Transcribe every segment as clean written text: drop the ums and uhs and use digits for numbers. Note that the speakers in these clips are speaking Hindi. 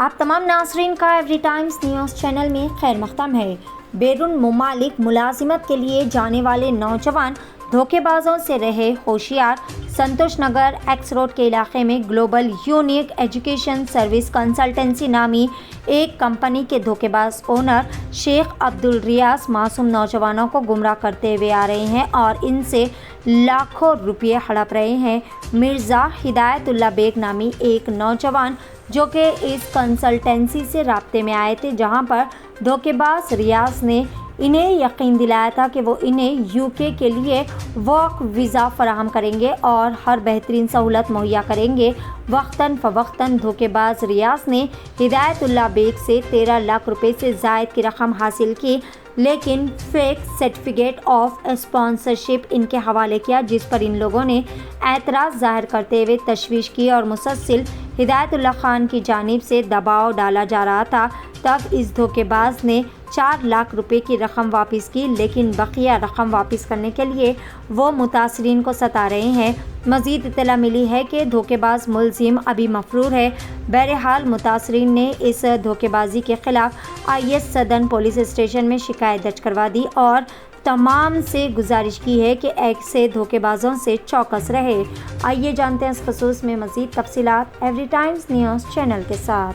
आप तमाम नाज़रीन का एवरी टाइम्स न्यूज़ चैनल में खैर मक़दम है। बैरून मुमालिक मुलाजिमत के लिए जाने वाले नौजवान धोखेबाजों से रहे होशियार। संतोष नगर एक्स रोड के इलाके में global unique education service consultancy नामी एक कंपनी के धोखेबाज ओनर शेख अब्दुल रियाज मासूम नौजवानों को गुमराह करते हुए आ रहे हैं और इनसे लाखों रुपये हड़प रहे हैं। मिर्ज़ा हिदायतुल्लाह बेग नामी एक नौजवान जो कि इस कंसल्टेंसी से राब्ते में आए थे, जहां पर धोखेबाज रियाज ने इन्हें यकीन दिलाया था कि वो इन्हें यूके के लिए वर्क वीज़ा फराहम करेंगे और हर बेहतरीन सहूलत मुहैया करेंगे। वक्तन फ़वक्तन धोखेबाज रियाज ने हिदायतुल्लाह बेग से 13 लाख रुपए से ज़ायद की रकम हासिल की, लेकिन फेक सर्टिफिकेट ऑफ स्पॉन्सरशिप इनके हवाले किया, जिस पर इन लोगों ने एतराज़ ज़ाहिर करते हुए तशवीश की और मुसलसल हिदायतुल्लाह खान की जानिब से दबाव डाला जा रहा था। तब इस धोखेबाज ने 4 लाख रुपए की रकम वापस की, लेकिन बकिया रकम वापस करने के लिए वो मुतासरीन को सता रहे हैं। मज़ीद इत्तला मिली है कि धोखेबाज मुलजिम अभी मफरूर है। बहरहाल मुतासरीन ने इस धोखेबाजी के ख़िलाफ़ IS सदन पुलिस स्टेशन में शिकायत दर्ज करवा दी और तमाम से गुजारिश की है कि ऐसे धोखेबाजों से चौकस रहे। आइए जानते हैं इस खसूस में मज़ीद तफसीलात एवरी टाइम्स न्यूज़ चैनल के साथ।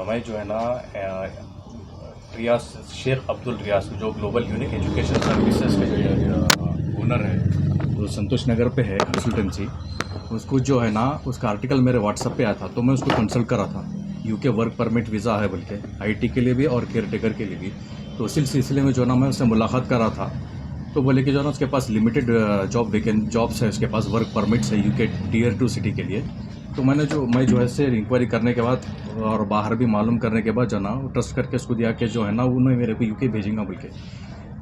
मैं जो है ना रियाज शेख अब्दुल रियाज जो ग्लोबल यूनिक एजुकेशन सर्विसेज के जो ओनर है, जो संतोष नगर पे है कंसल्टेंसी, उसको जो है ना उसका आर्टिकल मेरे व्हाट्सएप पे आया था, तो मैं उसको कंसल्ट करा था। यूके वर्क परमिट वीज़ा है, बल्कि IT के लिए भी और केयर टेकर के लिए भी। तो उसी सिलसिले में जो ना मैं उससे मुलाकात करा था, तो बोले कि जो ना उसके पास लिमिटेड जॉब्स है, उसके पास वर्क परमिट्स है यूके Tier 2 सिटी के लिए। तो मैं जो है से इंक्वायरी करने के बाद और बाहर भी मालूम करने के बाद जो ना ट्रस्ट करके उसको दिया कि जो है ना उन्हें मेरे को यूके भेजेंगे, बल्कि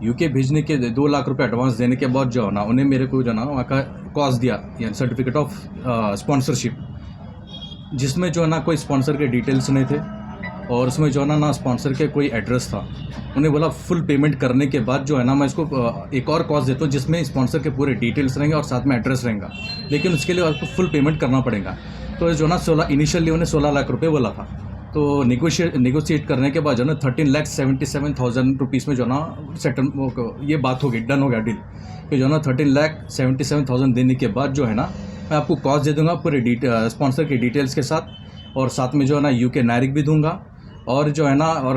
यूके भेजने के 2 लाख रुपए एडवांस देने के बाद जो है ना उन्हें मेरे को जो ना वहाँ का कॉज दिया, यानी सर्टिफिकेट ऑफ स्पॉन्सरशिप, जिसमें जो है ना कोई स्पॉन्सर के डिटेल्स नहीं थे और उसमें जो है ना स्पॉन्सर के कोई एड्रेस था। उन्हें बोला फुल पेमेंट करने के बाद जो है ना मैं इसको एक और कॉज देता हूँ जिसमें स्पॉन्सर के पूरे डिटेल्स रहेंगे और साथ में एड्रेस रहेगा, लेकिन उसके लिए आपको फुल पेमेंट करना पड़ेगा। तो जो ना इनिशियली उन्हें 16 लाख रुपए बोला था। तो नेगोशिएट करने के बाद जो ना 13,77,000 रुपीज़ में जो ना सेटल ये बात हो गई, डन हो गया डील कि जो ना 13,77,000 देने के बाद जो है ना मैं आपको कॉस्ट दे दूंगा पूरे स्पॉन्सर के डिटेल्स के साथ, और साथ में जो है ना यूके नारिक भी दूंगा और जो है ना और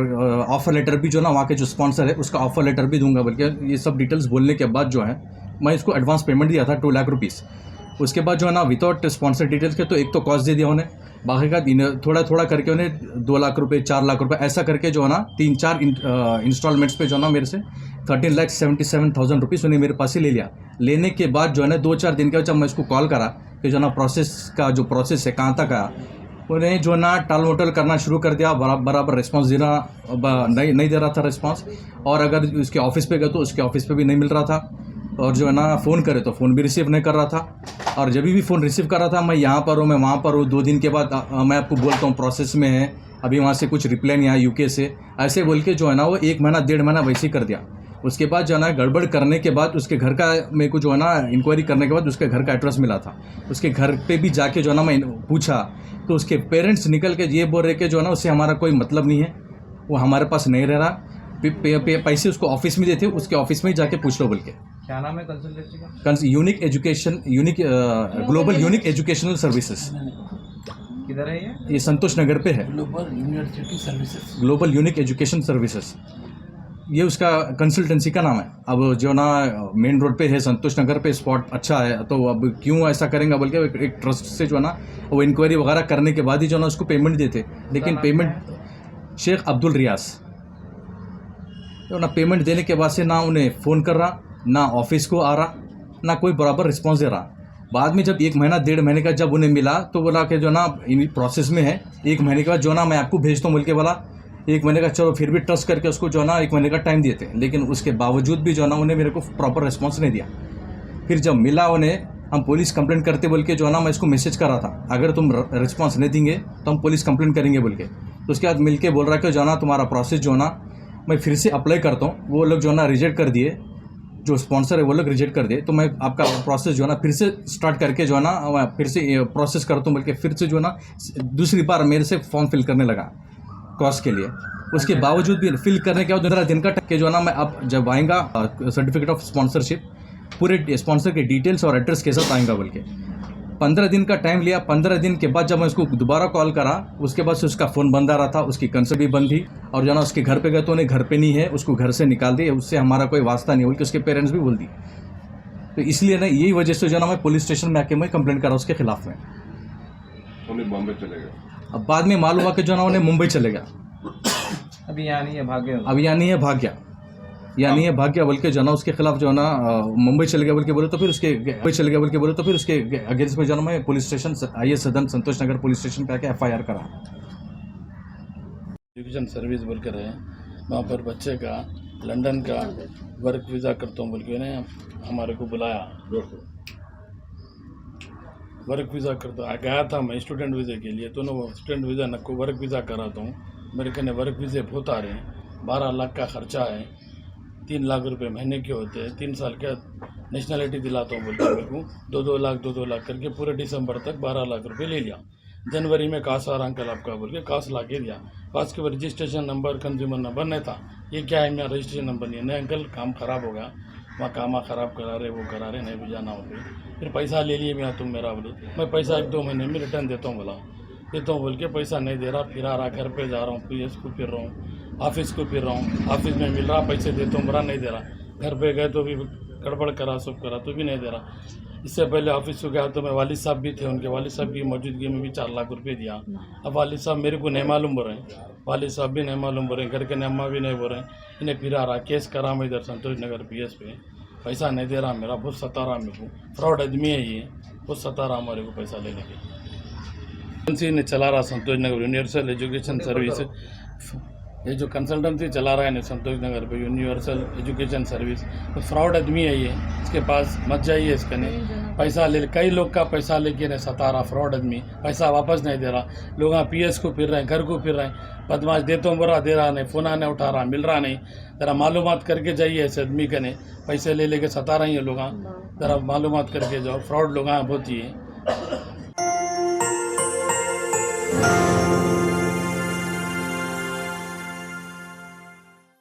ऑफ़र लेटर भी जो ना वहाँ के जो स्पॉन्सर है उसका ऑफ़र लेटर भी दूंगा। बल्कि ये सब डिटेल्स बोलने के बाद जो है मैं इसको एडवांस पेमेंट दिया था 2 लाख रुपीज़। उसके बाद जो है ना विदाउट स्पॉन्सर डिटेल्स के तो एक तो कॉस्ट दे दिया उन्हें, बाकी का थोड़ा थोड़ा करके उन्हें 2 लाख रुपए 4 लाख रुपए ऐसा करके जो है ना 3-4 इंस्टॉलमेंट्स पे जो है ना मेरे से 13,77,000 रुपीज़ उन्हें मेरे पास से ले लिया। लेने के बाद जो है ना 2-4 दिन के बाद जब मैं इसको कॉल करा कि जो है ना प्रोसेस है कहाँ तक आया, उन्हें जो है ना टाल मटोल करना शुरू कर दिया। बराबर रिस्पांस देना नहीं दे रहा था रिस्पांस, और अगर उसके ऑफिस पे गए तो उसके ऑफिस पे भी नहीं मिल रहा था, और जो है ना फ़ोन करे तो फ़ोन भी रिसीव नहीं कर रहा था। और जब भी फ़ोन रिसीव कर रहा था मैं यहाँ पर हूँ, मैं वहाँ पर हूँ, 2 दिन के बाद मैं आपको बोलता हूँ प्रोसेस में है, अभी वहाँ से कुछ रिप्लाई नहीं आया यूके से, ऐसे बोल के जो है ना वो 1 महीना 1.5 महीना वैसे ही कर दिया। उसके बाद जो है ना गड़बड़ करने के बाद उसके घर का मेरे को जो है ना इंक्वायरी करने के बाद उसके घर का एड्रेस मिला था। उसके घर पे भी जाके जो है ना मैं पूछा तो उसके पेरेंट्स निकल के ये बोल रहे कि जो है ना उससे हमारा कोई मतलब नहीं है, वो हमारे पास नहीं रह रहा, पैसे उसको ऑफिस में देते, उसके ऑफिस में ही जाके पूछ लो बोल के। क्या नाम है कंसल्टेंसी का? Global unique educational services. किधर है ये संतोष नगर पे है, ग्लोबल यूनिक एजुकेशन सर्विसेज, ये उसका कंसल्टेंसी का नाम है। अब जो ना मेन रोड पे है, संतोष नगर पे, स्पॉट अच्छा है, तो अब क्यों ऐसा करेंगे बोल के एक ट्रस्ट से जो है ना वो इंक्वायरी वगैरह करने के बाद ही जो ना उसको पेमेंट देते, लेकिन पेमेंट शेख अब्दुल रियाज तो ना पेमेंट देने के बाद से ना उन्हें फ़ोन कर रहा, ना ऑफिस को आ रहा, ना कोई बराबर रिस्पॉन्स दे रहा। बाद में जब 1 महीना 1.5 महीने का जब उन्हें मिला तो बोला कि जो ना इन प्रोसेस में है, 1 महीने के बाद जो ना मैं आपको भेजता हूँ बोल के बोला। 1 महीने का चलो फिर भी ट्रस्ट करके उसको जो ना 1 महीने का टाइम दिए थे, लेकिन उसके बावजूद भी जो ना उन्हें मेरे को प्रॉपर रिस्पॉन्स नहीं दिया। फिर जब मिला उन्हें, हम पुलिस कंप्लेंट करते बोल के जो ना मैं इसको मैसेज कर रहा था, अगर तुम रिस्पॉन्स नहीं देंगे तो हम पुलिस कंप्लेंट करेंगे बोल के। तो उसके बाद मिल के बोल रहा है कि जो ना तुम्हारा प्रोसेस जो ना मैं फिर से अप्लाई करता हूँ, वो लोग जो ना रिजेक्ट कर दिए। जो स्पॉन्सर है वो लोग रिजेक्ट कर दे तो मैं आपका प्रोसेस जो है ना फिर से स्टार्ट करके जो है ना फिर से प्रोसेस करता हूँ, बल्कि फिर से जो है ना दूसरी बार मेरे से फॉर्म फिल करने लगा कोर्स के लिए। उसके बावजूद भी फिल करने के बाद 15 दिन का टक्के जो है ना मैं अब जब आएगा सर्टिफिकेट ऑफ स्पॉन्सरशिप पूरे स्पॉन्सर के डिटेल्स और एड्रेस के साथ आएगा, बल्कि 15 दिन का टाइम लिया। 15 दिन के बाद जब मैं उसको दोबारा कॉल करा उसके बाद से उसका फ़ोन बंद आ रहा था, उसकी कंसल्ट भी बंद थी, और जो है ना उसके घर पे गए तो उन्हें घर पे नहीं है, उसको घर से निकाल दिए, उससे हमारा कोई वास्ता नहीं, बल्कि उसके पेरेंट्स भी बोल दी। तो इसलिए ना यही वजह से जो ना मैं पुलिस स्टेशन में आके मैं कंप्लेंट करा उसके खिलाफ में। उन्हें बॉम्बे चले गए। अब बाद में मालूम हुआ कि जो ना उन्हें मुंबई चले गया। अभी यहाँ नहीं है, भाग गया। अब यहाँ नहीं है, भाग गया, या नहीं है भाग गया, बल्कि जो ना उसके खिलाफ जो है ना मुंबई चले गया बोल के बोले तो फिर उसके अगेंस्ट में जो ना मैं पुलिस स्टेशन आइए सदन संतोष नगर पुलिस स्टेशन पे आके FIR करा। एजुकेशन सर्विस बोल कर रहे हैं, वहाँ पर बच्चे का लंदन का वर्क वीज़ा करता हूँ बोल के उन्हें हमारे को बुलाया। वर्क वीज़ा करता गया था मैं स्टूडेंट वीज़े के लिए, तो ना वो स्टूडेंट वीज़ा न को वर्क वीज़ा कराता हूँ। मेरे कहने वर्क वीज़े बहुत आ रहे हैं, 12 लाख का खर्चा है, 3 लाख रुपए महीने के होते हैं, 3 साल का नेशनलिटी दिलाता हूँ बोल के मेरे को 2-2 लाख करके पूरे दिसंबर तक 12 लाख रुपए ले लिया। जनवरी में कास आ रहा अंकल आपका बोल के कास ला के दिया। कास के रजिस्ट्रेशन नंबर कंज्यूमर नंबर नहीं था, ये क्या है मेरा रजिस्ट्रेशन नंबर नहीं है। नहीं अंकल काम ख़राब हो गया, वहाँ काम ख़राब करा रहे वो करा रहे, नहीं भी जाना होते। फिर पैसा ले लिए मैं, तुम मेरा बोले मैं पैसा 1-2 महीने में रिटर्न देता हूँ, बोला देता हूँ बोल के पैसा नहीं दे रहा। फिर आ रहा, घर पे जा रहा हूँ, PS को फिर रहा हूँ, ऑफिस को फिर रहा हूँ, ऑफिस में मिल रहा पैसे देता हूँ, बड़ा नहीं दे रहा। घर पे गए तो भी गड़बड़ करा, सब करा तो भी नहीं दे रहा। इससे पहले ऑफिस को गया तो मैं वालिद साहब भी थे, उनके वालिद साहब की मौजूदगी में भी 4 लाख रुपए दिया। अब वालिद साहब मेरे को नहीं मालूम बोल रहे हैं, वालिद साहब भी नहीं मालूम बोल रहे हैं, घर के अम्मा भी नहीं बोल रहे हैं। इन्हें फिर आ रहा, केस करा मैं इधर संतोष नगर PS पे, पैसा नहीं दे रहा मेरा, बहुत सता रहा मेरे को, फ्रॉड आदमी है ये, बहुत सता रहा हमारे को पैसा लेने के। एजेंसी ने चला रहा संतोष नगर यूनिवर्सल एजुकेशन सर्विस, ये जो कंसल्टेंसी चला रहा है ना संतोष नगर पे यूनिवर्सल एजुकेशन सर्विस, तो फ्रॉड आदमी है ये, इसके पास मत जाइए, इसका नहीं पैसा ले, कई लोग का पैसा लेके नहीं सता रहा, फ्रॉड आदमी पैसा वापस नहीं दे रहा। लोग यहाँ PS को फिर रहे हैं, घर को फिर रहे हैं, बदमाश देता हूँ बोरा दे रहा नहीं, फ़ोन नहीं उठा रहा, मिल रहा नहीं। ज़रा मालूमात करके जाइए ऐसे आदमी का नहीं, पैसे ले लेके सता रहे हैं लोग, ज़रा मालूमात करके जाओ, फ्रॉड लोग यहाँ बहुत ही है।